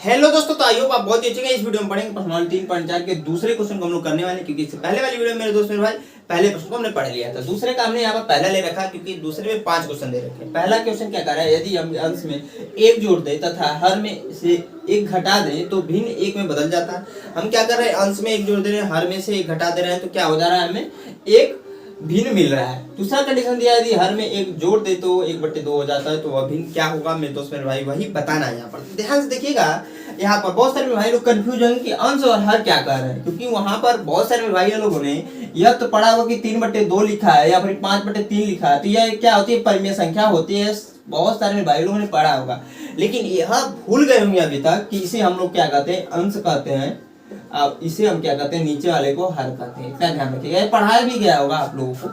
Hello दोस्तों, तो आइए आप बहुत ही अच्छे इस वीडियो में पढ़ेंगे पर्सनालिटी 3.4 के दूसरे क्वेश्चन को हम लोग करने वाले हैं, क्योंकि इससे पहले वाली वीडियो में मेरे दोस्त मेरे भाई पहले प्रश्न को हमने पढ़ लिया था। दूसरे का हमने यहाँ पर पहला ले रखा, क्योंकि दूसरे में 5 क्वेश्चन दे रखे हैं। पहला क्वेश्चन क्या कर रहा है, यदि हम अंश में एक जोड़ दे तथा हर में से एक घटा दें तो भिन्न एक में बदल जाता है। हम क्या कर रहे हैं, अंश में एक जोड़ दे रहे हैं, हर में से एक घटा दे रहे हैं, तो क्या हो जा रहा है, हमें एक भिन्न मिल रहा है। दूसरा कंडीशन दिया, यदि हर में एक जोड़ दे तो 1/2 हो जाता है, तो वह भिन्न क्या होगा मेरे दोस्त मेरे भाई, वही बताना है। यहाँ पर ध्यान से देखिएगा, यहाँ पर बहुत सारे भाई लोग कंफ्यूज होंगे कि अंश और हर क्या कर रहे हैं, क्योंकि वहां पर बहुत सारे भाई लोगों ने यह तो पढ़ा होगा कि 3/2 लिखा है या फिर 5/3 लिखा है, तो यह क्या होती है, परिमेय संख्या होती है। बहुत सारे भाई लोगों ने पढ़ा होगा, लेकिन यह भूल गए होंगे अभी तक कि इसे हम लोग क्या कहते हैं, अंश कहते हैं। अब इसे हम क्या कहते हैं, नीचे वाले को हर कहते हैं। इतना ध्यान रखिएगा, पढ़ाया भी गया होगा आप लोगों को,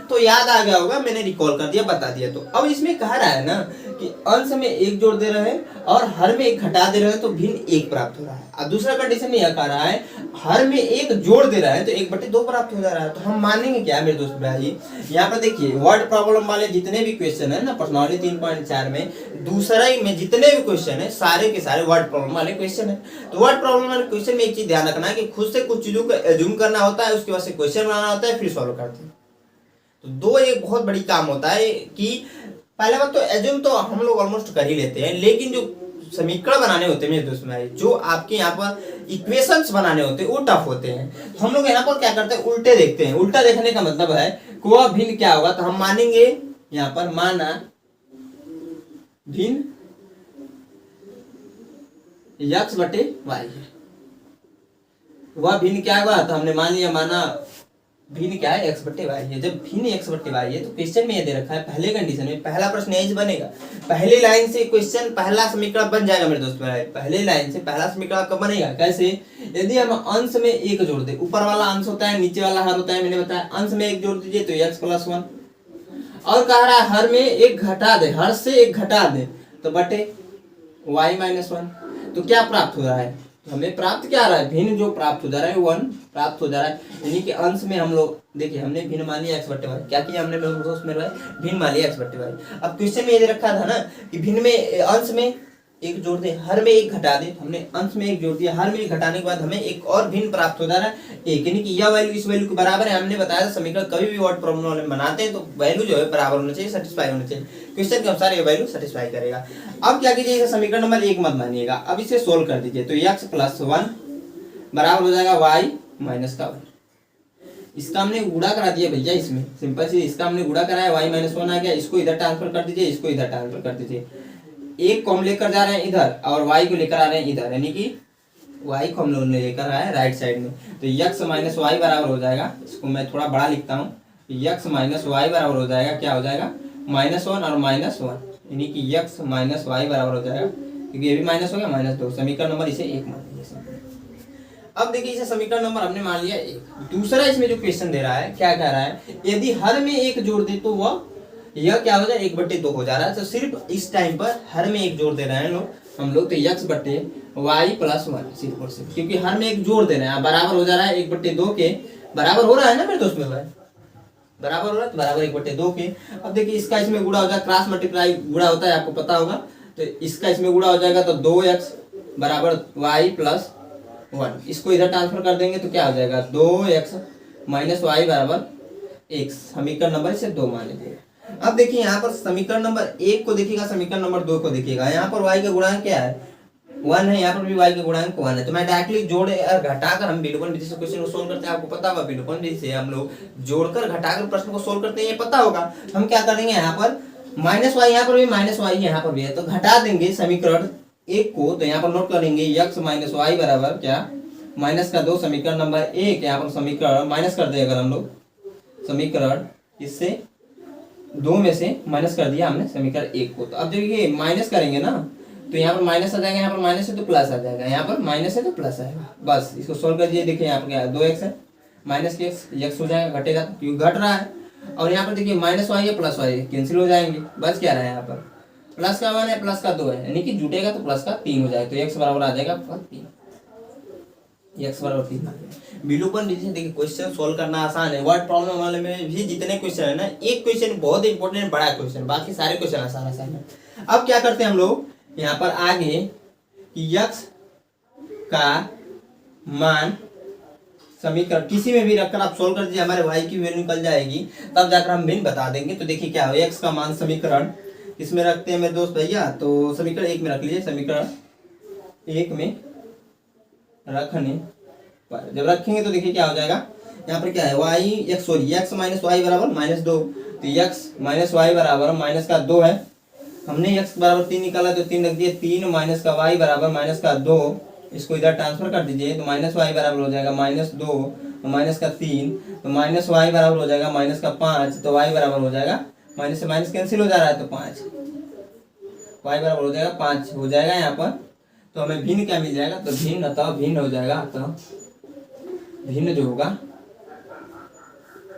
तो याद आ गया होगा, मैंने रिकॉल कर दिया, बता दिया। तो अब इसमें कह रहा है ना कि अंश में एक जोड़ दे रहे हैं और हर में एक घटा दे रहे हैं, तो भिन्न एक प्राप्त हो रहा है। और दूसरा कंडीशन में यह कह रहा है, हर में एक जोड़ दे रहा है तो 1/2 प्राप्त हो जा रहा है। तो हम मानेंगे क्या मेरे दोस्त भाई, यहाँ पर देखिए वर्ड प्रॉब्लम वाले जितने भी क्वेश्चन है ना पर्सनालिटी 3.4 में, दूसरा ही में जितने भी क्वेश्चन है सारे के सारे वर्ड प्रॉब्लम वाले क्वेश्चन है। तो वर्ड प्रॉब्लम वाले क्वेश्चन में एक चीज ध्यान रखना है कि खुद से कुछ चीजों को एज्यूम करना होता है, उसके बाद से क्वेश्चन बनाना होता है, फिर सॉल्व करते हैं। तो दो एक बहुत बड़ी काम होता है कि पहले बात तो एज्यूम तो हम लोग ऑलमोस्ट कर ही लेते हैं, लेकिन जो समीकरण बनाने होते हैं मेरे दोस्त भाई, जो आपके यहाँ पर इक्वेशंस बनाने होते हैं वो टफ होते हैं। तो हम लोग यहाँ पर क्या करते हैं, उल्टे देखते हैं। उल्टा देखने का मतलब है कि वह भिन्न क्या होगा, तो हम मानेंगे यहाँ पर माना भिन्न x/y है। वह भिन्न क्या होगा, तो हमने मान लिया माना भिन्न क्या है, x/y है। जब भिन्न x/y है तो क्वेश्चन में ये दे रखा है, पहले कंडीशन में पहला प्रश्न यही बनेगा। पहली लाइन से क्वेश्चन पहला समीकरण बन जाएगा मेरे दोस्त भाई। पहले लाइन से पहला समीकरण आपका बनेगा कैसे, यदि हम अंश में एक जोड़ दे, ऊपर वाला अंश होता है, नीचे वाला हर होता है, मैंने बताया। अंश में एक जोड़ दीजिए तो x+1, और कह रहा है हर में एक घटा दे, हर से एक घटा दे तो बटे y-1। तो क्या प्राप्त हो रहा है, हमें प्राप्त क्या आ रहा है, भिन्न जो प्राप्त हो जा रहा है 1 प्राप्त हो जा रहा है। यानी कि अंश में हम लोग देखिए, हमने भिन्न मान लिया x/y। क्या किया हमने दोस्त मेरे भाई, भिन्न मान लिया x/y। अब क्वेश्चन में ये रखा था ना कि भिन्न में अंश में एक जोड़ दे, हर में एक घटा दे। हमने अंश में एक जोड़ दिया, हर में एक घटाने के बाद हमें एक और भिन्न प्राप्त हो जा रहा है एक, यानी कि यह वैल्यू इस वैल्यू के बराबर है। हमने बताया समीकरण कभी भी वर्ड प्रॉब्लम वाले बनाते हैं तो वैल्यू जो है बराबर होना चाहिए, सेटिस्फाई होना चाहिए, क्वेश्चन के अनुसार ये वैल्यू सेटिस्फाई करेगा। अब क्या कीजिए, समीकरण नंबर 1 मत मानिएगा, अब इसे सोल्व कर दीजिए। तो x+1 बराबर हो जाएगा y-1। इसका हमने गुणा करा दिया भैया, इसमें सिंपल सी, इसका हमने गुणा कराया, y-1 आ गया। इसको इधर ट्रांसफर कर दीजिए, इसको इधर ट्रांसफर कर दीजिए। एक को हम लेकर जा रहे हैं इधर और y को लेकर आ रहे हैं इधर, यानी कि y को हम लोग लेकर आए राइट साइड में। तो x-y बराबर हो जाएगा, इसको मैं थोड़ा बड़ा लिखता हूँ, x-y बराबर हो जाएगा, क्या हो जाएगा, -1 और -1, यानी कि x-y बराबर हो जाएगा, क्योंकि ये भी माइनस हो गया, -2। समीकरण नंबर इसे 1 मान लीजिए। अब देखिए, इसे समीकरण नंबर हमने मान लिया 1। दूसरा इसमें जो क्वेश्चन दे रहा है, क्या कह रहा है, यदि हर में एक जोड़ दे तो वह यह क्या हो जाए, 1/2 हो जा रहा है। तो सिर्फ इस टाइम पर हर में एक जोड़ दे रहे हैं हम लोग, तो x/y+1 सिर्फ और सिर्फ, क्योंकि हर में एक जोड़ दे रहे हैं, बराबर हो जा रहा है 1/2 के बराबर हो रहा है ना मेरे दोस्त में भाई, बराबर हो रहा है तो बराबर 1/2 के। अब देखिए, इसका इसमें गुणा हो जाएगा, क्रॉस मल्टीप्लाई गुणा होता है, आपको पता होगा। तो इसका इसमें गुणा हो जाएगा, तो 2x बराबर y+1। इसको इधर ट्रांसफर कर देंगे तो क्या हो जाएगा, 2x-y बराबर 1। समीकरण नंबर इसे 2 मान लीजिएगा। अब देखिए, यहाँ पर समीकरण नंबर 1 को देखिएगा, समीकरण नंबर 2 को देखिएगा। यहाँ पर y का गुणांक क्या है, 1 है, यहाँ पर भी y का गुणांक 1 है। तो मैं डायरेक्टली जोड़ और घटाकर हम विलोपन विधि से क्वेश्चन को सोल्व करते हैं। आपको पता होगा विलोपन विधि से हम लोग जोड़कर घटाकर प्रश्न को सोल्व करते हैं, ये पता होगा। हम क्या करेंगे, यहाँ पर -y, यहाँ पर भी -y, यहाँ पर भी है, तो घटा देंगे समीकरण 1 को। तो यहाँ पर नोट करेंगे x-y बराबर क्या, -2। समीकरण नंबर 1 यहाँ पर समीकरण माइनस कर दें, अगर हम लोग समीकरण इससे 2 में से माइनस कर दिया हमने समीकरण 1 को। तो अब देखिए माइनस करेंगे ना, तो यहाँ पर माइनस आ जाएगा, यहाँ पर माइनस है तो प्लस आ जाएगा, यहाँ पर माइनस है तो प्लस आएगा। बस इसको सोल्व कर दीजिए। देखिए यहाँ पर क्या है, 2x है, माइनस के x हो जाएगा, घटेगा क्योंकि घट रहा है। और यहाँ पर देखिए -y है +y कैंसिल हो जाएंगे, बस क्या रहा है, यहाँ पर प्लस का 1 है, प्लस का 2 है, यानी कि जुटेगा तो प्लस का 3 हो जाएगा। तो x बराबर आ जाएगा 3, x बराबर 3। विलोपन विधि से देखिए क्वेश्चन सोल्व करना आसान है। वर्ड प्रॉब्लम वाले में भी जितने क्वेश्चन है ना, एक क्वेश्चन बहुत इंपॉर्टेंट बड़ा क्वेश्चन, बाकी सारे क्वेश्चन आसान है। अब क्या करते हैं हम लोग यहाँ पर आगे कि यक्स का मान समीकरण किसी में भी रखकर आप सोल्व कर दीजिए, हमारे वाई की वैल्यू निकल जाएगी, तब जाकर हम भिन्न बता देंगे। तो देखिए क्या हो, एक्स का मान समीकरण इसमें रखते हैं मेरे दोस्त भैया, तो समीकरण 1 में रख लीजिए। समीकरण 1 में रखने पर जब रखेंगे तो देखिए क्या हो जाएगा, यहाँ पर क्या है Y X sorry X minus Y बराबर -2, तो एक्स माइनस वाई बराबर माइनस का 2 है। हमने एक्स बराबर 3 निकाला तो 3 रख दिए, 3 माइनस का वाई बराबर माइनस का 2, इसको इधर ट्रांसफर कर दीजिए तो माइनस वाई बराबर हो जाएगा -2 माइनस का 3, तो माइनस वाई बराबर हो जाएगा माइनस का 5, तो वाई बराबर हो जाएगा माइनस से माइनस कैंसिल हो जा रहा है तो 5, वाई बराबर हो जाएगा 5 हो जाएगा यहाँ पर। तो हमें भिन्न क्या मिल जाएगा, तो भिन्न अतः भिन्न हो जाएगा, अतः भिन्न जो होगा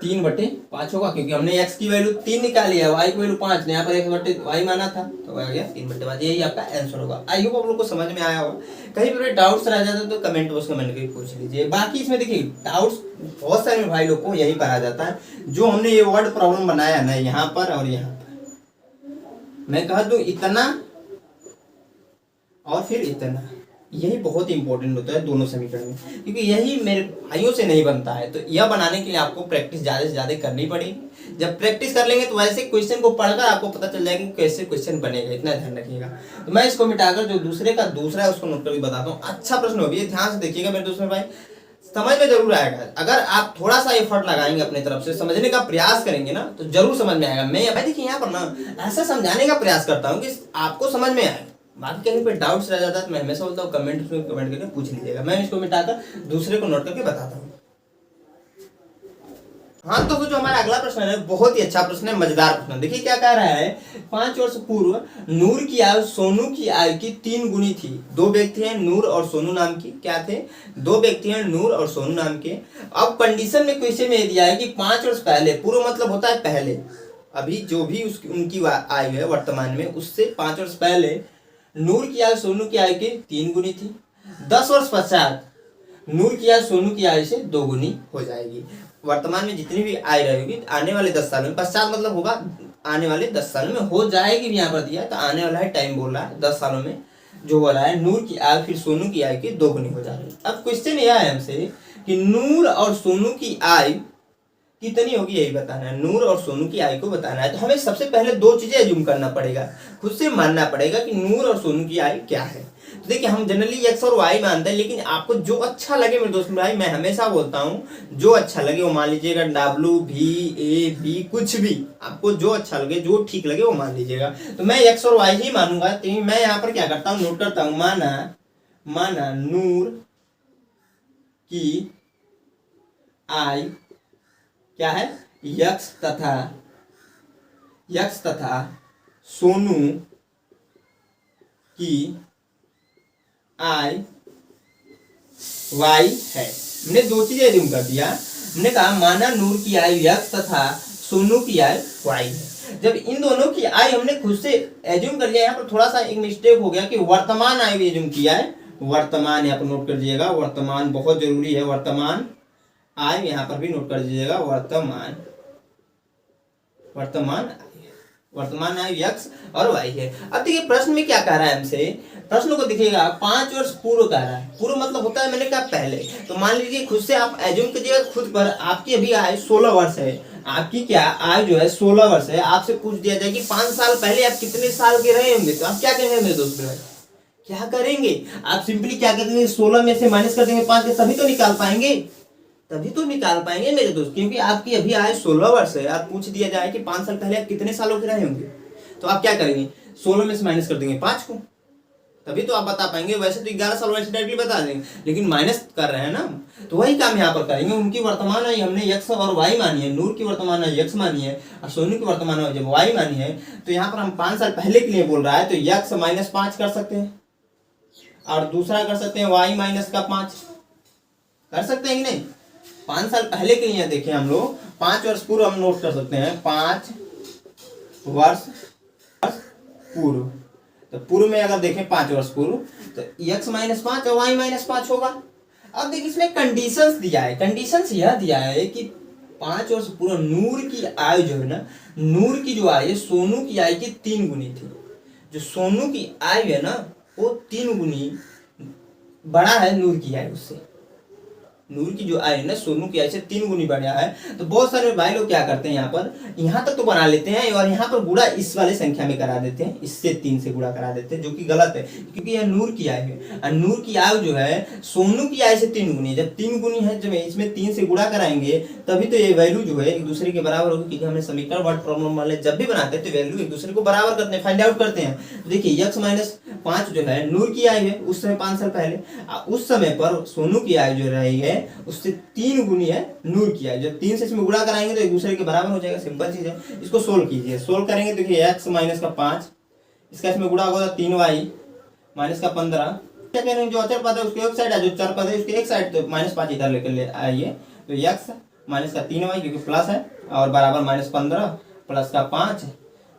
3/5 होगा, क्योंकि हमने x की वैल्यू 3 निकाली है, y की वैल्यू 5 ने, यहाँ पर 1/y माना था तो आ गया 3/5। यही आपका आंसर होगा। आई होप आप लोग को समझ में आया होगा। कहीं पर डाउट्स रह जाते तो कमेंट बॉक्स में कमेंट करके पूछ लीजिए। बाकी इसमें देखिए डाउट्स बहुत सारे भाई लोग को यही पर आ जाता है, जो हमने ये वर्ड प्रॉब्लम बनाया ना यहाँ पर और यहाँ पर, मैं कह दूं इतना और फिर इतना, यही बहुत इंपॉर्टेंट होता है दोनों समीकरण में, क्योंकि यही मेरे भाइयों से नहीं बनता है। तो यह बनाने के लिए आपको प्रैक्टिस ज़्यादा से ज़्यादा करनी पड़ेगी। जब प्रैक्टिस कर लेंगे तो वैसे क्वेश्चन को पढ़कर आपको पता चल जाएगा कि कैसे क्वेश्चन बनेगा, इतना ध्यान रखिएगा। तो मैं इसको मिटाकर जो दूसरे का दूसरा है उसको नोट करके बताता हूँ। अच्छा प्रश्न हो, ध्यान से देखिएगा मेरे दोस्त भाई, समझ में जरूर आएगा। अगर आप थोड़ा सा एफर्ट लगाएंगे अपनी तरफ से, समझने का प्रयास करेंगे ना, तो जरूर समझ में आएगा। मैं भाई देखिए यहाँ पर ना ऐसा समझाने का प्रयास करता हूँ कि आपको समझ में आए। बाकी कहीं पे डाउट्स रह जाता है तो मैं हमेशा बोलता हूँ कमेंट करके पूछ लीजिएगा, मैं इसको मिटाकर दूसरे को नोट करके बताता हूँ। हाँ तो जो हमारा अगला प्रश्न है बहुत ही अच्छा प्रश्न है, मजेदार प्रश्न। देखिए क्या कह रहा है, 5 वर्ष पूर्व नूर की आयु सोनू की आयु की 3 गुनी थी। 2 व्यक्ति हैं नूर और सोनू नाम की, क्या थे, 2 व्यक्ति हैं नूर और सोनू नाम के। अब कंडीशन में क्वेश्चन में दिया है कि 5 वर्ष पहले, पूर्व मतलब होता है पहले, अभी जो भी उनकी आयु है वर्तमान में उससे 5 वर्ष पहले नूर की आयु सोनू की आयु की 3 गुनी थी। 10 वर्ष पश्चात नूर की आयु सोनू की आयु से 2 गुनी हो जाएगी। वर्तमान में जितनी भी आयु रहेगी आने वाले 10 सालों में, पश्चात मतलब होगा आने वाले 10 सालों में हो जाएगी, भी यहाँ पर दिया है तो आने वाला है, टाइम बोल रहा है 10 सालों में जो हो रहा है, नूर की आयु फिर सोनू की आयु की 2 गुनी हो जाएगी। अब क्वेश्चन यह है हमसे कि नूर और सोनू की आयु कितनी होगी यही बताना है, नूर और सोनू की आयु को बताना है। तो हमें सबसे पहले 2 चीजें एज्यूम करना पड़ेगा, खुद से मानना पड़ेगा कि नूर और सोनू की आयु क्या है। तो देखिए हम जनरली एक्स और वाई मानते हैं, लेकिन आपको जो अच्छा लगे मेरे दोस्त भाई, मैं हमेशा बोलता हूँ जो अच्छा लगे वो मान लीजिएगा, डब्ल्यू भी ए बी कुछ भी आपको जो अच्छा लगे जो ठीक लगे वो मान लीजिएगा। तो मैं एक्स और वाई ही मानूंगा। तो मैं यहाँ पर क्या करता हूँ, नोट करता हूँ, माना नूर की आयु क्या है, यक्स तथा सोनू की आय वाई है। हमने 2 चीजें एज्यूम कर दिया। हमने कहा माना नूर की आयु यक्स तथा सोनू की आयु वाई है। जब इन दोनों की आयु हमने खुद से एज्यूम कर लिया, यहाँ पर थोड़ा सा एक मिस्टेक हो गया कि वर्तमान आयु एज्यूम किया है। वर्तमान यहाँ पर नोट कर दीजिएगा, वर्तमान बहुत जरूरी है, वर्तमान आयु यहाँ पर भी नोट कर दीजिएगा, वर्तमान आयु यक्स और वाई है। अब देखिए प्रश्न में क्या कह रहा है हमसे, प्रश्न को देखिएगा 5 वर्ष पूर्व कह रहा है, पूर्व मतलब होता है मैंने कहा पहले। तो मान लीजिए खुद से आप एज्यूम कीजिएगा खुद पर, आपकी अभी आयु 16 वर्ष है, आपकी क्या आयु जो है 16 वर्ष है। आपसे पूछ दिया जाए कि 5 साल पहले आप कितने साल के रहे होंगे, तो आप क्या कहेंगे मेरे दोस्त भाई, क्या करेंगे आप, सिंपली क्या करेंगे, 16 में से माइनस कर देंगे 5 के, तभी तो निकाल पाएंगे मेरे दोस्त, क्योंकि आपकी अभी आयु 16 वर्ष है। आप पूछ दिया जाए कि 5 साल पहले आप कितने सालों के रहे होंगे, तो आप क्या करेंगे, 16 में से माइनस कर देंगे 5 को, तभी तो आप बता पाएंगे। वैसे तो 11 साल वैसे डायरेक्टली बता देंगे, लेकिन माइनस कर रहे हैं ना, तो वही काम यहाँ पर करेंगे। उनकी वर्तमान आयु हमने यक्स और वाई मानी है, नूर की वर्तमान आयु यक्स मानी है और सोनू की वर्तमान आयु जब वाई मानी है, तो यहाँ पर हम 5 साल पहले के लिए बोल रहा है, तो यक्स -5 कर सकते हैं और दूसरा कर सकते हैं वाई -5 कर सकते हैं कि नहीं। 5 साल पहले के लिए देखें हम लोग, 5 वर्ष पूर्व हम नोट कर सकते हैं, 5 वर्ष पूर्व। तो पूर्व में अगर देखें 5 वर्ष पूर्व, तो x -5 और y -5 होगा। अब देखिए इसमें कंडीशंस दिया है, कंडीशंस यह दिया है कि 5 वर्ष पूर्व नूर की आयु जो है ना, नूर की जो आयु सोनू की आयु की 3 गुनी थी। जो सोनू की आयु है ना वो 3 गुनी बड़ा है नूर की आय उससे। नूर की जो आय है ना सोनू की आय से 3 गुनी बढ़ा है। तो बहुत सारे भाई लोग क्या करते हैं, यहाँ तक तो बना लेते हैं और यहाँ पर गुणा इस वाले संख्या में करा देते हैं, इससे 3 से गुणा करा देते हैं, जो कि गलत है क्योंकि यह नूर की आय है और नूर की आय जो है सोनू की आय से 3 गुनी है। जब 3 गुनी है, जब इसमें 3 से गुणा कराएंगे तभी तो ये वैल्यू जो है एक दूसरे के बराबर होगी, क्योंकि हमने समीकरण वर्ड प्रॉब्लम वाले जब भी बनाते हैं तो वैल्यू एक दूसरे को बराबर करते हैं, फाइंड आउट करते हैं। तो देखिए x माइनस 5 जो है नूर की आय है उस समय 5 साल पहले, उस समय पर सोनू की आय जो रही है उससे 3 गुनी है नूर की आय। जब 3 से इसमें गुणा कराएंगे तो एक दूसरे के बराबर हो जाएगा, सिंपल चीज है। इसको सोल्व कीजिए, सोल्व करेंगे तो देखिए x माइनस का 5, इसका इसमें गुणा होगा 3y माइनस का 15। क्या कह रहे हैं, जो अचर पद है उसके एक साइड है, जो चर पद है उसके एक साइड, तो -5 इधर लेकर ले आइए। तो x माइनस का 3y क्योंकि प्लस है और बराबर -15 प्लस का 5,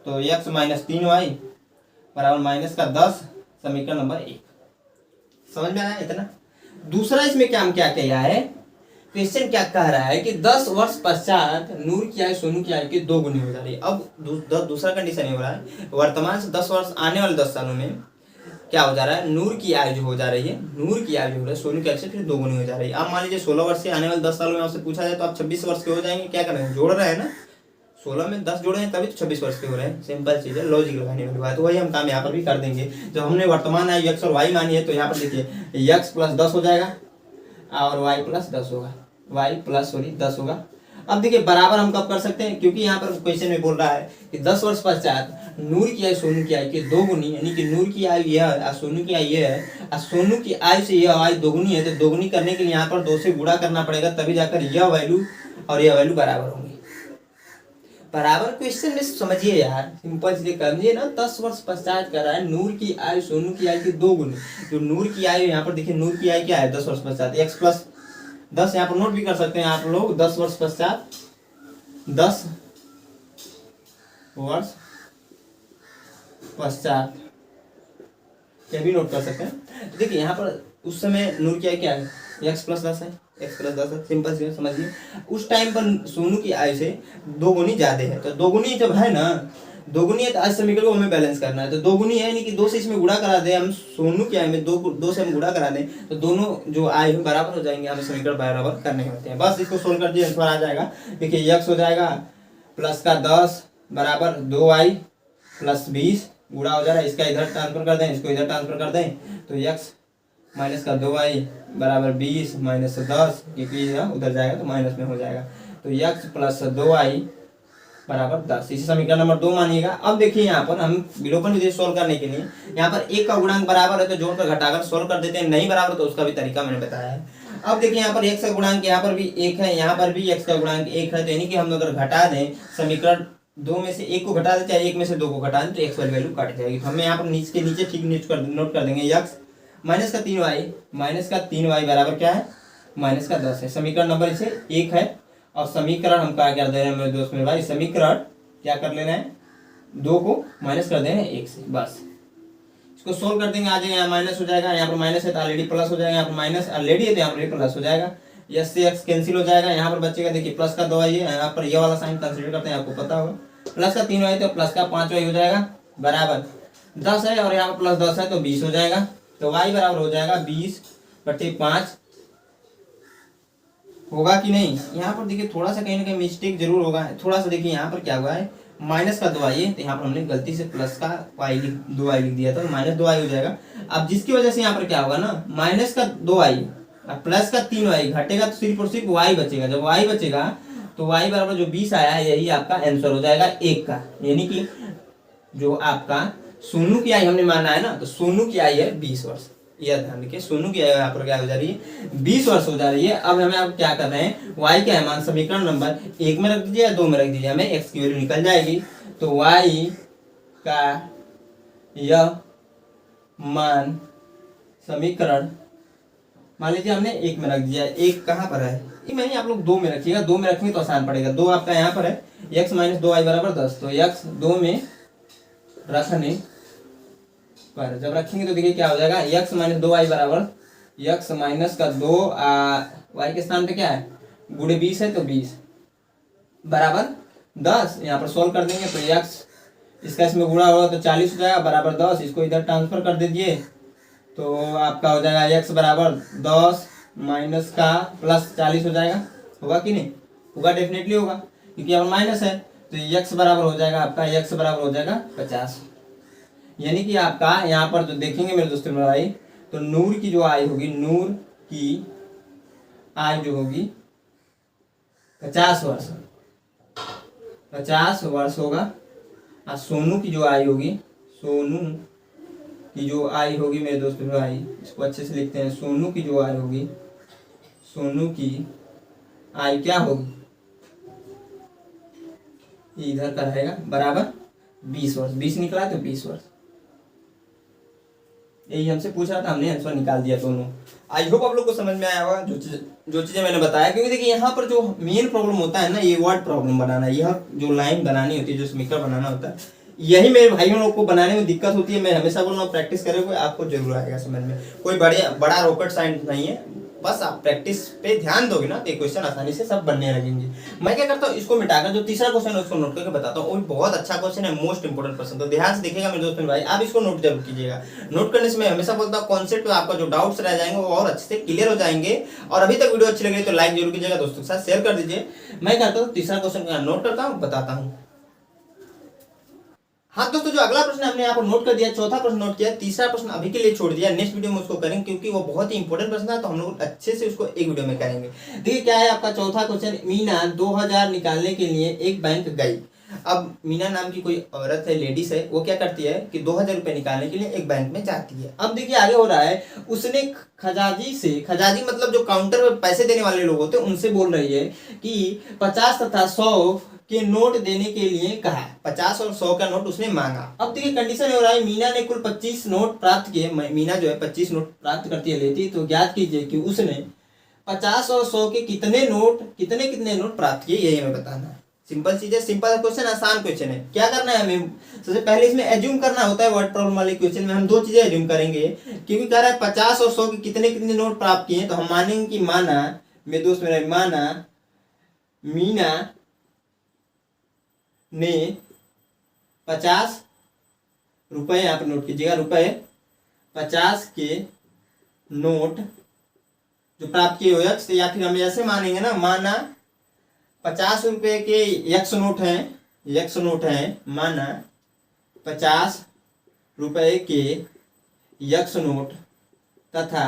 तो x माइनस 3y बराबर माइनस का 10, समीकरण नंबर 1। समझ में आया इतना। दूसरा इसमें क्या किया है, क्वेश्चन क्या कह रहा है कि 10 वर्ष पश्चात नूर की आय सोनू की आय की 2 गुनी हो जा रही है। अब दूसरा कंडीशन ये हो रहा है, वर्तमान से 10 वर्ष आने वाले 10 सालों में क्या हो जा रहा है, नूर की आय जो हो जा रही है, नूर की आय जो हो रहा है सोनू की आय से फिर 2 गुनी हो जा रही है। अब मान लीजिए 16 वर्ष से आने वाले 10 सालों में आपसे पूछा जाए तो आप 26 वर्ष के हो जाएंगे। क्या करेंगे, जोड़ रहे हैं ना, 16 में 10 जोड़े हैं तभी तो 26 वर्ष के हो रहे हैं, सिंपल चीज है, लॉजिक लगाने वाली बात। तो वही हम काम यहाँ पर भी कर देंगे। जब हमने वर्तमान आय x और y मानी है तो यहाँ पर देखिए x प्लस 10 हो जाएगा और y प्लस 10 होगा, y प्लस 10 होगा। अब देखिए बराबर हम कब कर सकते हैं, क्योंकि यहाँ पर क्वेश्चन में बोल रहा है कि 10 वर्ष पश्चात नूर की आय सोनू की आय की 2 गुनी, यानी कि नूर की आय यह है और सोनू की आय यह है और सोनू की आय से यह आय 2 गुनी है। तो 2 गुनी करने के लिए यहाँ पर 2 से गुणा करना पड़ेगा, तभी जाकर यह वैल्यू और यह वैल्यू बराबर होंगी। बराबर क्वेश्चन में समझिए यार, सिंपल चीजें समझिए ना। 10 वर्ष पश्चात कर रहा है नूर की आय सोनू की आय की 2 गुनी। जो नूर की आय यहाँ पर देखिए, नूर की आय क्या है 10 वर्ष पश्चात, x प्लस 10 यहाँ पर नोट भी कर सकते हैं आप लोग। 10 वर्ष पश्चात, 10 वर्ष पश्चात ये भी नोट कर सकते हैं। देखिए यहाँ पर उस समय नूर की आय क्या है, x प्लस 10 है, x प्लस 10 है, सिंपल से समझिए। उस टाइम पर सोनू की आय से 2 गुनी ज्यादा है, तो 2 गुनी जब है ना, 2 गुनी है तो आज समीकरण को हमें बैलेंस करना है। तो 2 गुनी है यानी कि 2 से इसमें गुणा करा दें हम, सोनू की आय में 2 से हम गुणा करा दें तो दोनों जो आय है बराबर हो जाएंगे, हमें समीकरण बराबर करने होते हैं। बस इसको सोल्व कर दिए आंसर आ जाएगा। देखिए x हो जाएगा प्लस का 10 बराबर 2y प्लस 20 गुणा हो जा रहा है, इसका इधर ट्रांसफर कर दें, इसको इधर ट्रांसफर कर दें, तो x माइनस का 2y बराबर 20 माइनस 10, क्योंकि उधर जाएगा तो माइनस में हो जाएगा। तो x प्लस 2y बराबर 10, इसी समीकरण नंबर 2 मानिएगा। अब देखिए यहाँ पर हम विलोपन विधि सोल्व करने के लिए यहाँ पर 1 का गुणांक बराबर है तो जोड़कर घटाकर सोल्व कर देते हैं, नहीं बराबर तो उसका भी तरीका मैंने बताया है। अब देखिए यहाँ पर x का गुणांक यहाँ पर भी 1 है, यहाँ पर भी x का गुणांक 1 है, तो यानी कि हम अगर घटा दें समीकरण 2 में से 1 को घटा देते हैं, 1 में से 2 को घटा दें तो x वाली वैल्यू कट जाएगी। तो हमें यहाँ पर नीचे ठीक नोट कर देंगे, x माइनस का 3y बराबर क्या है, माइनस का 10 है। समीकरण नंबर इसे 1 है और समीकरण हम क्या कर दे रहे हैं मेरे दोस्त मेरे भाई, समीकरण क्या कर लेना है, 2 को माइनस कर देना है 1 से, बस इसको सोल्व कर देंगे, आ जाएगा यहाँ माइनस हो जाएगा, यहाँ पर माइनस है तो ऑलरेडी प्लस हो जाएगा, यहाँ पर माइनस ऑलरेडी है तो यहाँ पर प्लस हो जाएगा, यस से x कैंसिल हो जाएगा, यहाँ पर बचेगा देखिए प्लस का 2y है, यहाँ पर ये वाला साइन कंसीडर करते हैं, आपको पता होगा, प्लस का 3y तो प्लस का 5y हो जाएगा बराबर 10 है और यहाँ पर प्लस 10 है तो 20 हो जाएगा। तो y बराबर हो जाएगा 20/5 होगा कि नहीं। यहाँ पर देखिए थोड़ा सा कहीं ना कहीं मिस्टेक जरूर होगा, थोड़ा सा देखिए यहाँ पर क्या हुआ है, माइनस का 2y है तो यहाँ पर हमने गलती से प्लस का 2y लिख दिया था, तो माइनस 2y हो जाएगा। अब जिसकी वजह से यहाँ पर क्या होगा ना, माइनस का 2y प्लस का 3y घटेगा तो सिर्फ और सिर्फ y बचेगा। जब y बचेगा तो y बराबर जो 20 आया है यही आपका आंसर हो जाएगा 1 का, यानी कि जो आपका सोनू की आयु हमने माना है ना, तो सोनू की आयु है 20 वर्ष। यह ध्यान रखिए, सोनू की आयु यहाँ पर क्या हो जा रही है, 20 वर्ष हो जा रही है। अब हमें अब क्या कर रहे हैं, y क्या है मान समीकरण नंबर 1 में रख दीजिए या 2 में रख दीजिए, हमें x की वैल्यू निकल जाएगी। तो y का यह मान समीकरण मान लीजिए हमने 1 में रख दिया, 1 कहाँ पर है, मैंने आप लोग 2 में रखिएगा, 2 में रखेंगे तो आसान पड़ेगा। 2 आपका यहाँ पर है, x माइनस 2y बराबर 10, तो x 2 में रखने पर जब रखेंगे तो देखिए क्या हो जाएगा, x माइनस 2y बराबर x माइनस का 2 y के स्थान पे क्या है गुणे 20 है तो 20 बराबर 10। यहाँ पर सोल्व कर देंगे तो x इसका इसमें गुणा होगा तो 40 हो जाएगा बराबर 10, इसको इधर ट्रांसफर कर दीजिए तो आपका हो जाएगा x बराबर 10 माइनस का प्लस 40 हो जाएगा। होगा कि नहीं? होगा, डेफिनेटली होगा, क्योंकि अब माइनस है। तो x बराबर हो जाएगा आपका, x बराबर हो जाएगा 50। यानी कि आपका यहाँ पर जो देखेंगे मेरे दोस्तों मेरे भाई, तो नूर की जो आयु होगी, नूर की आयु जो होगी 50 वर्ष, 50 वर्ष होगा। और सोनू की जो आयु होगी, सोनू की जो आयु होगी मेरे दोस्तों मेरे भाई, इसको अच्छे से लिखते हैं। सोनू की जो आयु होगी, सोनू की आयु क्या होगी, इधर का रहेगा बराबर 20 वर्ष। 20 निकला तो 20 वर्ष। यही हमसे पूछ रहा था, हमने आंसर निकाल दिया दोनों। आई होप आप लोग को समझ में आया होगा जो चीजें मैंने बताया। क्योंकि देखिए यहाँ पर जो मेन प्रॉब्लम होता है ना, ये वर्ड प्रॉब्लम बनाना, यह जो लाइन बनानी होती है, जो समीकरण बनाना होता है, यही मेरे भाइयों लोग को बनाने में दिक्कत होती है। मैं हमेशा बोल रहा हूँ प्रैक्टिस करोगे आपको जरूर आएगा समझ में। कोई बड़ा रॉकेट साइंस नहीं है, बस आप प्रैक्टिस पे ध्यान दोगे ना तो क्वेश्चन आसानी से सब बनने लगेंगे। मैं क्या करता हूँ, इसको मिटाकर जो तीसरा क्वेश्चन है उसको नोट करके बताता हूँ। वो बहुत अच्छा क्वेश्चन है, मोस्ट इंपोर्टेंट क्वेश्चन। तो ध्यान से देखिएगा मेरे दोस्त मेरे भाई, आप इसको नोट जरूर कीजिएगा। नोट करने से मैं हमेशा बोलता हूँ कॉन्सेप्ट पे आपका जो डाउट्स रह जाएंगे वो और अच्छे से क्लियर हो जाएंगे। और अभी तक वीडियो अच्छी लग रही तो लाइक जरूर कीजिएगा, दोस्तों के साथ शेयर कर दीजिए। मैं करता हूँ तीसरा क्वेश्चन नोट करता हूँ, बताता हूँ। हाँ दोस्तों, जो अगला प्रश्न हमने यहाँ पर नोट कर दिया, चौथा प्रश्न नोट किया, तीसरा प्रश्न अभी के लिए छोड़ दिया, नेक्स्ट वीडियो में उसको करेंगे क्योंकि वो बहुत ही इंपॉर्टेंट प्रश्न है। तो हम लोग अच्छे से उसको एक वीडियो में करेंगे। देखिए क्या है आपका चौथा क्वेश्चन, मीना 2000 निकालने के लिए एक बैंक गई। अब मीना नाम की कोई औरत है, लेडीज है, वो क्या करती है कि 2000 रुपए निकालने के लिए एक बैंक में जाती है। अब देखिए आगे हो रहा है, उसने खजाजी से, खजाजी मतलब जो काउंटर में पैसे देने वाले लोग होते हैं, उनसे बोल रही है कि 50 तथा 100 के नोट देने के लिए कहा। 50 और 100 का नोट उसने मांगा। अब देखिए कंडीशन हो रहा है, मीना ने कुल 25 नोट प्राप्त किए। मीना जो है 25 नोट प्राप्त करती है, लेती। तो ज्ञात कीजिए कि उसने 50 और 100 के कितने नोट प्राप्त किए, यही हमें बताना है। सिंपल चीज है, सिंपल क्वेश्चन, आसान क्वेश्चन है। क्या करना है हमें, सबसे पहले इसमें एज्यूम करना होता है। वर्ड प्रॉब्लम वाले क्वेश्चन में हम दो चीजें एज्यूम करेंगे, क्योंकि कह रहा है 50 और 100 के कितने नोट प्राप्त किए, तो हम मानेंगे कि माना मेरे दोस्त मेरा, माना मीना ने 50 रुपए, यहाँ पर नोट कीजिएगा, रुपए 50 के नोट जो प्राप्त किए हुए, या फिर हम ऐसे मानेंगे ना, माना 50 रुपए के यक्स नोट हैं, माना 50 रुपए के यक्स नोट तथा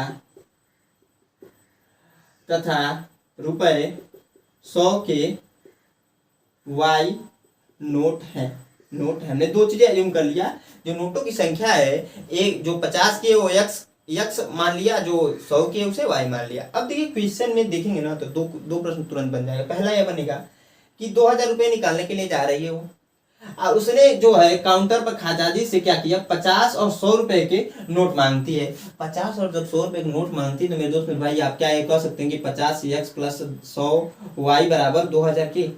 रुपए 100 के वाई नोट है। हमने दो चीजें एज्यूम कर लिया। जो नोटों की संख्या है, एक जो 50 के वो यक्स मान लिया, जो 100 के उसे वाई मान लिया। अब देखिए क्वेश्चन में देखेंगे ना तो दो प्रश्न तुरंत बन जाएगा। पहला यह बनेगा कि 2000 रुपए निकालने के लिए जा रही है वो, और उसने जो है काउंटर पर खजाजी से क्या किया, 50 और 100 रुपए के नोट मांगती है। 50 और जब 100 रुपए के नोट मांगती है तो मेरे दोस्त मेरे भाई आप क्या कह सकते हैं कि 50 एक्स प्लस 100 वाई बराबर 2000 के।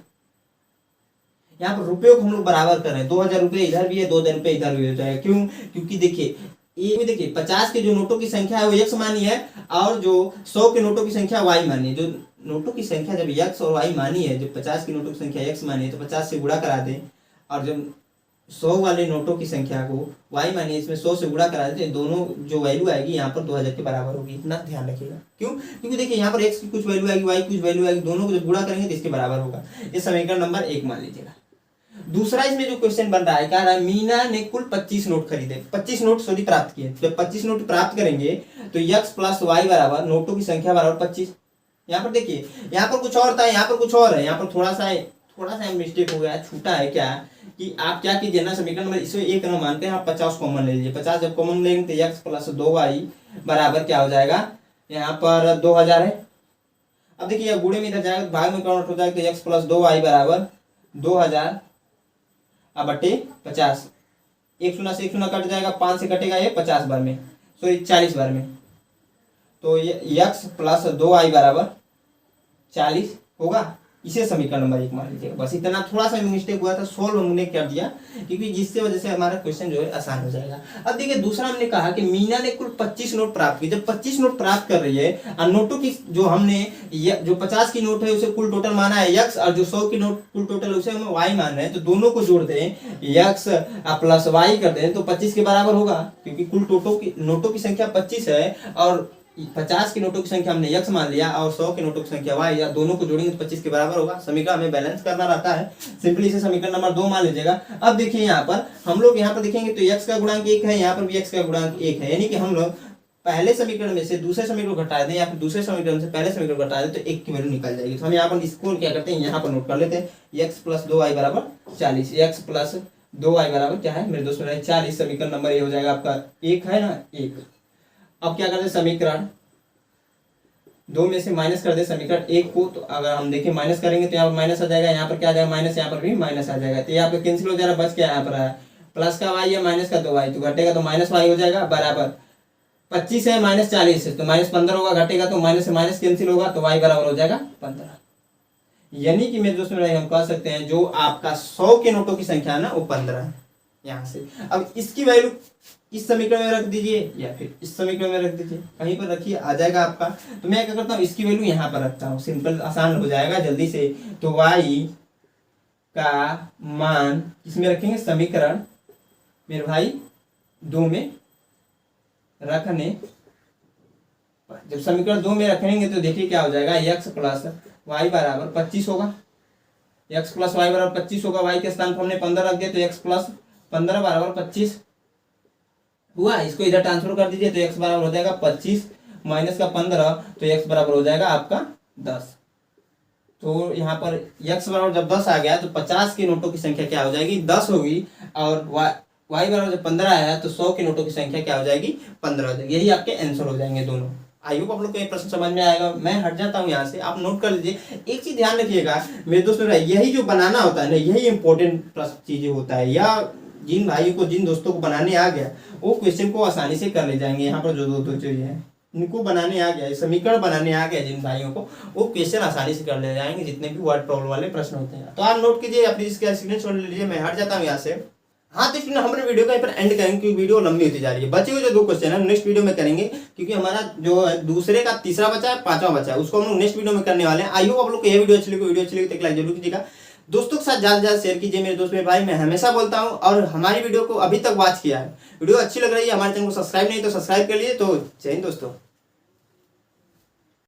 यहाँ पर रुपयों को हम लोग बराबर कर रहे हैं, 2000 रुपये इधर भी है, 2000 रुपये इधर भी हो जाएगा। क्यों? क्योंकि देखिए ये देखिए 50 के जो नोटों की संख्या है वो x मानी है, और जो 100 के नोटों की संख्या y मानी है। जो नोटों की संख्या जब x और y मानी है, जब 50 की नोटों की संख्या x मानी है तो 50 से गुणा करा दें, और जब 100 वाले नोटों की संख्या को y मानी है, इसमें 100 से गुणा करा देते, दोनों जो वैल्यू आएगी यहाँ पर 2000 के बराबर होगी। इतना ध्यान रखिएगा। क्यों? क्योंकि देखिए यहाँ पर x की कुछ वैल्यू आएगी, y की कुछ वैल्यू आएगी, दोनों को जब गुणा करेंगे तो इसके बराबर होगा। ये समीकरण नंबर 1 मान लीजिएगा। दूसरा इसमें जो क्वेश्चन बन रहा है, कह रहा है मीना ने कुल 25 नोट खरीदे, 25 नोट सॉरी प्राप्त किए। जब 25 नोट प्राप्त करेंगे तो x प्लस वाई बराबर नोटों की संख्या बराबर 25। यहाँ पर देखिए, यहाँ पर कुछ और था, यहाँ पर कुछ और है। यहाँ पर थोड़ा सा मिस्टेक हो गया, छूटा है क्या कि आप क्या कीजिए ना, समीकरण नंबर इसमें 1 न मानते हैं आप 50 कॉमन ले लीजिए। 50 जब कॉमन लेंगे तो x प्लस 2y बराबर क्या हो जाएगा, यहाँ पर 2000 है। अब देखिए यह गुणे में इधर जाएगा, भाग में कन्वर्ट हो जाएगा, तो x प्लस 2y बराबर 2000 अब बटे 50। 1 शून्य से 1 शून्य कट जाएगा, 5 से कटेगा ये 50 बार में, सॉरी 40 बार में। तो ये x प्लस 2y बराबर 40 होगा। इसे समीकरण नंबर 1 मान लीजिएगा। बस इतना थोड़ा सा मिस्टेक हुआ था, सोल्व हमने कर दिया, क्योंकि जिससे वजह से हमारा क्वेश्चन जो है आसान हो जाएगा। अब देखिए दूसरा हमने कहा कि मीना ने कुल 25 नोट प्राप्त की। जब 25 नोट प्राप्त कर रही है और नोटों की जो हमने जो 50 की नोट है उसे कुल टोटल माना है x, और जो 100 की नोट कुल टोटल उसे हम y मान रहे हैं, तो दोनों को जोड़ दें x प्लस y कर दें तो 25 के बराबर होगा, क्योंकि कुल नोटों की संख्या 25 है और 50 की नोटों की संख्या हमने x मान लिया और 100 की नोटों की संख्या y, या दोनों को जोड़ेंगे तो 25 के बराबर होगा। समीकरण हमें बैलेंस करना रहता है, सिंपली इसे समीकरण नंबर 2 मान लीजिएगा। अब देखिए यहाँ पर हम लोग यहाँ पर देखेंगे तो x का गुणांक 1 है, यहाँ पर भी x का गुणांक 1 है, यानी कि हम लोग पहले समीकरण में से दूसरे समीकरण को घटा दें या फिर दूसरे समीकरण से पहले समीकरण को घटा दें तो 1 की वैल्यू निकल जाएगी। तो हम यहाँ पर इसको क्या करते हैं, यहाँ पर नोट कर लेते हैं x प्लस 2y बराबर 40। x प्लस 2y बराबर क्या है मेरे दोस्त मेरा 40। समीकरण नंबर ये हो जाएगा आपका 1 है ना 1। अब क्या करते हैं, समीकरण 2 में से माइनस कर दे समीकरण 1 को, तो अगर हम देखें माइनस करेंगे तो यहाँ पर माइनस आ जाएगा, यहाँ पर क्या आ जाएगा माइनस, यहाँ पर भी माइनस आ जाएगा, तो यहाँ पर कैंसिल हो जाएगा, बच क्या यहाँ पर है प्लस का y या माइनस का 2y, तो घटेगा तो माइनस y हो जाएगा बराबर 25 है माइनस 40 है तो माइनस 15 होगा, घटेगा तो माइनस से माइनस कैंसिल होगा तो y बराबर हो जाएगा 15। यानी कि मेरे दोस्तों हम कह सकते हैं जो आपका 100 के नोटों की संख्या है ना वो 15 है यहाँ से। अब इसकी वैल्यू इस समीकरण में रख दीजिए या फिर इस समीकरण में रख दीजिए, कहीं पर रखिए आ जाएगा आपका। तो मैं क्या करता हूँ इसकी वैल्यू यहाँ पर रखता हूँ, सिंपल आसान हो जाएगा जल्दी से। तो y का मान इसमें रखेंगे समीकरण मेरे भाई 2 में रखने, जब समीकरण 2 में रखेंगे तो देखिए क्या हो जाएगा, x प्लस वाई बराबर 25 होगा, x प्लस वाई बराबर 25 होगा, y के स्थान पर हमने 15 रख दिया तो x प्लस 15 बराबर 25 हुआ। इसको इधर ट्रांसफर कर दीजिए तो x बराबर हो जाएगा 25 माइनस का 15 तो x बराबर हो जाएगा आपका 10। तो यहाँ पर x बराबर जब 10 आ गया तो 50 के नोटों की संख्या क्या हो जाएगी 10 होगी, और y बराबर जब 15 आया तो 100 के नोटों की संख्या क्या हो जाएगी 15 हो जाएगी। यही आपके आंसर हो जाएंगे दोनों। आई होप आप लोग को ये प्रश्न समझ में आएगा। मैं हट जाता हूँ यहाँ से, आप नोट कर लीजिए। एक चीज ध्यान रखिएगा मेरे दोस्तों, यही जो बनाना होता है ना यही इंपॉर्टेंट चीजें होता है, या जिन भाइयों को जिन दोस्तों को बनाने आ गया वो क्वेश्चन को आसानी से कर ले जाएंगे। यहाँ पर जो दो चीजें हैं इनको बनाने आ गया, समीकरण बनाने आ गया जिन भाइयों को, वो क्वेश्चन आसानी से कर ले जाएंगे जितने भी वर्ड प्रॉब्लम वाले प्रश्न होते हैं। तो आप नोट कीजिए, अपनी इसका स्क्रीनशॉट ले लीजिए। मैं हट जाता हूँ यहाँ से। हाँ तो स्टूडेंट हमारे वीडियो का पर एंड करेंगे क्योंकि वीडियो लंबी होती जा रही है। बचे हुए जो 2 क्वेश्चन है नेक्स्ट वीडियो में करेंगे, क्योंकि हमारा जो दूसरे का तीसरा बचा है 5वां बचा है, उसको हम लोग नेक्स्ट वीडियो में करने वाले हैं। आई होप आप लोग को ये वीडियो अच्छी लगी तो एक लाइक जरूर कीजिएगा, दोस्तों के साथ ज्यादा से ज्यादा शेयर कीजिए। मेरे दोस्त मेरे भाई मैं हमेशा बोलता हूँ, और हमारी वीडियो को अभी तक वॉच किया है, वीडियो अच्छी लग रही है, हमारे चैनल को सब्सक्राइब नहीं तो सब्सक्राइब कर लीजिए। तो जय हिंद दोस्तों।